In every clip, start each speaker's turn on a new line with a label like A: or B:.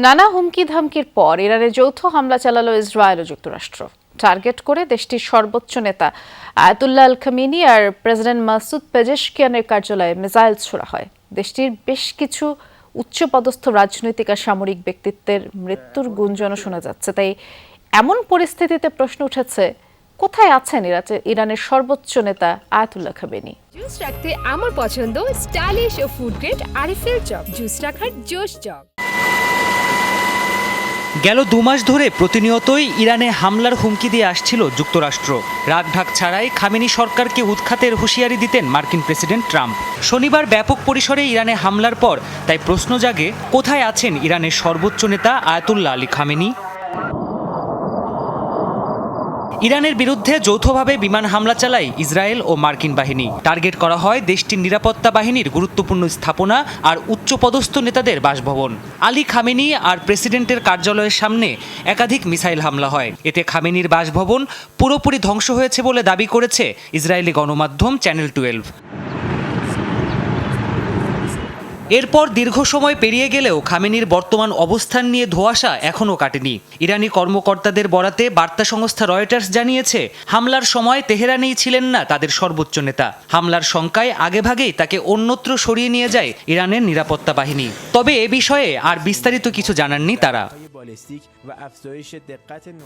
A: নানা হুমকি ধামকির পর ইরানে যৌথ হামলা চালালো ইসরায়েল ও যুক্তরাষ্ট্র। টার্গেট করে দেশটির সর্বোচ্চ নেতা আয়াতুল্লাহ আল খামেনি আর প্রেসিডেন্ট মাসুদ পেজেশকিয়ানের কার্যালয়ে মিসাইল ছোড়া হয়। দেশটির বেশ কিছু উচ্চপদস্থ রাজনৈতিক আর সামরিক ব্যক্তিত্বের মৃত্যুর গুঞ্জনও শোনা যাচ্ছে। তাই এমন পরিস্থিতিতে প্রশ্ন উঠেছে, কোথায় আছেন ইরানের সর্বোচ্চ নেতা আয়াতুল্লাহ খামেনি?
B: জুস রাখতে আমার পছন্দ স্টাইলিশ ও ফুড গ্রেড আরএফএল চক। জুস রাখার জোশ চক।
C: গেল 2 মাস ধরে প্রতিনিয়তই ইরানে হামলার হুমকি দিয়ে আসছিল যুক্তরাষ্ট্র। রাগঢাক ছাড়াই খামেনি সরকারকে উৎখাতের হুঁশিয়ারি দিতেন মার্কিন প্রেসিডেন্ট ট্রাম্প। শনিবার ব্যাপক পরিসরে ইরানে হামলার পর তাই প্রশ্ন জাগে, কোথায় আছেন ইরানের সর্বোচ্চ নেতা আয়াতুল্লাহ আলী খামেনি? ইরানের বিরুদ্ধে যৌথভাবে বিমান হামলা চালায় ইসরায়েল ও মার্কিন বাহিনী। টার্গেট করা হয় দেশটির নিরাপত্তা বাহিনীর গুরুত্বপূর্ণ স্থাপনা আর উচ্চপদস্থ নেতাদের বাসভবন। আলী খামেনি আর প্রেসিডেন্টের কার্যালয়ের সামনে একাধিক মিসাইল হামলা হয়। এতে খামেনির বাসভবন পুরোপুরি ধ্বংস হয়েছে বলে দাবি করেছে ইসরায়েলি গণমাধ্যম চ্যানেল 12। এরপর দীর্ঘ সময় পেরিয়ে গেলেও খামেনির বর্তমান অবস্থান নিয়ে ধোঁয়াশা এখনও কাটেনি। ইরানি কর্মকর্তাদের বরাতে বার্তা সংস্থা রয়টার্স জানিয়েছে, হামলার সময় তেহরানেই ছিলেন না তাদের সর্বোচ্চ নেতা। হামলার শঙ্কায় আগেভাগেই তাকে অন্যত্র সরিয়ে নিয়ে যায় ইরানের নিরাপত্তা বাহিনী। তবে এ বিষয়ে আর বিস্তারিত কিছু জানাননি তারা।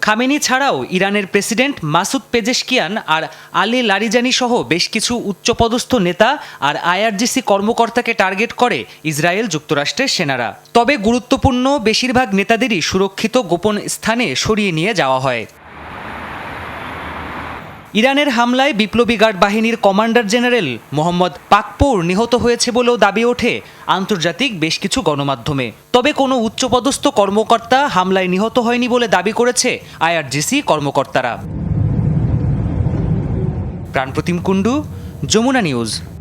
C: খামেনি ছাড়াও ইরানের প্রেসিডেন্ট মাসুদ পেজেশকিয়ান আর আলী লারিজানি সহ বেশ কিছু উচ্চপদস্থ নেতা আর আইআরজিসি কর্মকর্তাকে টার্গেট করে ইসরায়েল যুক্তরাষ্ট্রের সেনারা। তবে গুরুত্বপূর্ণ বেশিরভাগ নেতাদেরই সুরক্ষিত গোপন স্থানে সরিয়ে নিয়ে যাওয়া হয়। ইরানের হামলায় বিপ্লবী গার্ড বাহিনীর কমান্ডার জেনারেল মোহাম্মদ পাকপোর নিহত হয়েছে বলেও দাবি ওঠে আন্তর্জাতিক বেশ কিছু গণমাধ্যমে। তবে কোনো উচ্চপদস্থ কর্মকর্তা হামলায় নিহত হয়নি বলে দাবি করেছে আইআরজিসি কর্মকর্তারা। প্রাণপ্রতিম কুণ্ডু, যমুনা নিউজ।